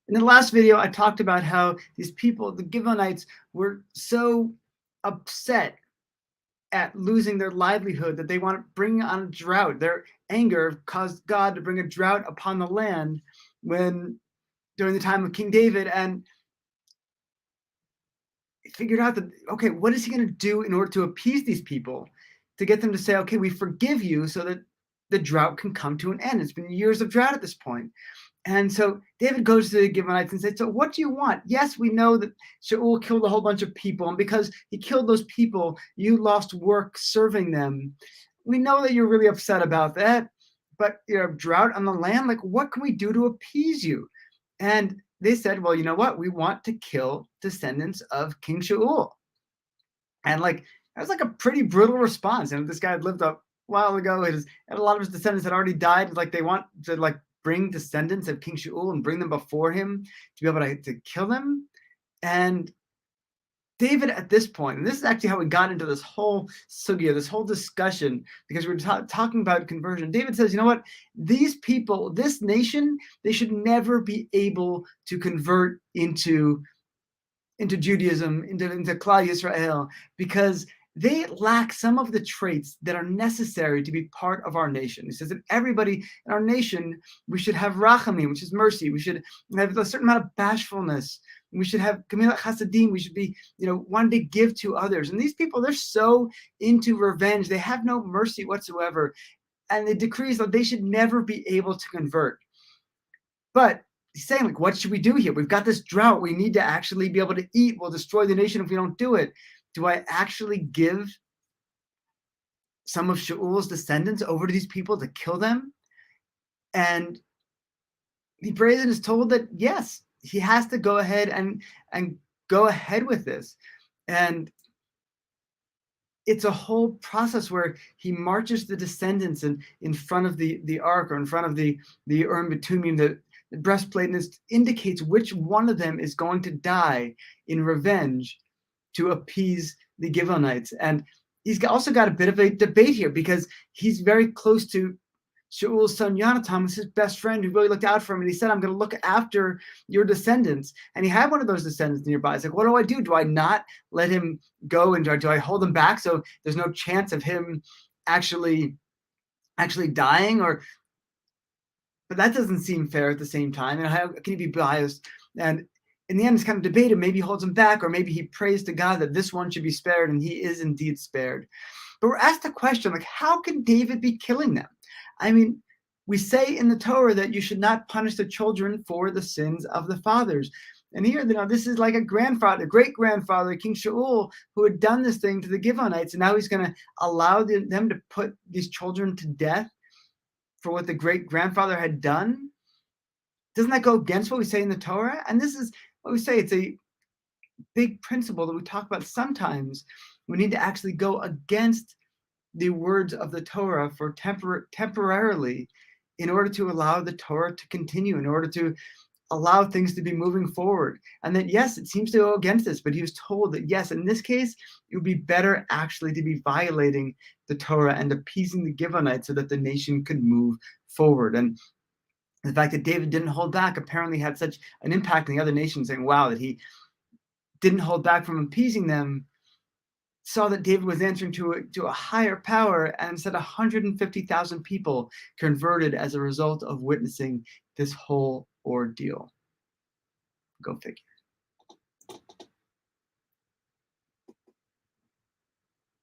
In the last video, I talked about how these people, the Givonites, were so upset at losing their livelihood that they want to bring on a drought. Their anger caused God to bring a drought upon the land during the time of King David, and figured out that, okay, what is he going to do in order to appease these people, to get them to say, okay, we forgive you, so that the drought can come to an end. It's been years of drought at this point. And so David goes to the Givonites and says, so what do you want? Yes, we know that Shaul killed a whole bunch of people, and because he killed those people, you lost work serving them. We know that you're really upset about that, but you have drought on the land. Like, what can we do to appease you? And they said, well, you know what? We want to kill descendants of King Shaul. And that was like a pretty brutal response. And this guy had lived a while ago, and a lot of his descendants had already died. Like, they want to bring descendants of King Shaul and bring them before him to be able to kill them. And David, at this point, and this is actually how we got into this whole sugya, this whole discussion, because we're talking about conversion. David says, you know what? These people, this nation, they should never be able to convert into Judaism, into Klal Yisrael, because they lack some of the traits that are necessary to be part of our nation. He says that everybody in our nation, we should have rachamim, which is mercy. We should have a certain amount of bashfulness. We should have gemilat chasadim. We should be, wanting to give to others. And these people, they're so into revenge. They have no mercy whatsoever. And the decrees that they should never be able to convert. But he's saying, what should we do here? We've got this drought. We need to actually be able to eat. We'll destroy the nation if we don't do it. Do I actually give some of Shaul's descendants over to these people to kill them? And the president is told that, yes, he has to go ahead and go ahead with this. And it's a whole process where he marches the descendants in front of the ark, or in front of the Urim Bitumim, the breastplate, and it indicates which one of them is going to die in revenge to appease the Givonites. And he's also got a bit of a debate here, because he's very close to Shaul's son Yonatan, was his best friend, who really looked out for him. And he said, I'm going to look after your descendants. And he had one of those descendants nearby. He's like, what do I do? Do I not let him go? And do I hold him back so there's no chance of him actually dying? But that doesn't seem fair at the same time. And how can he be biased? And in the end, it's kind of debated. Maybe he holds him back, or maybe he prays to God that this one should be spared, and he is indeed spared. But we're asked the question, how can David be killing them? I mean, we say in the Torah that you should not punish the children for the sins of the fathers. And here, this is like a great-grandfather, King Shaul, who had done this thing to the Givonites, and now he's going to allow them to put these children to death for what the great-grandfather had done? Doesn't that go against what we say in the Torah? And this is what we say. It's a big principle that we talk about. Sometimes we need to actually go against the words of the Torah for temporarily, in order to allow the Torah to continue, in order to allow things to be moving forward. And that, yes, it seems to go against this, but he was told that, yes, in this case, it would be better actually to be violating the Torah and appeasing the Givonites so that the nation could move forward. And the fact that David didn't hold back apparently had such an impact on the other nations, saying, wow, that he didn't hold back from appeasing them, saw that David was answering to a higher power, and said 150,000 people converted as a result of witnessing this whole ordeal. Go figure.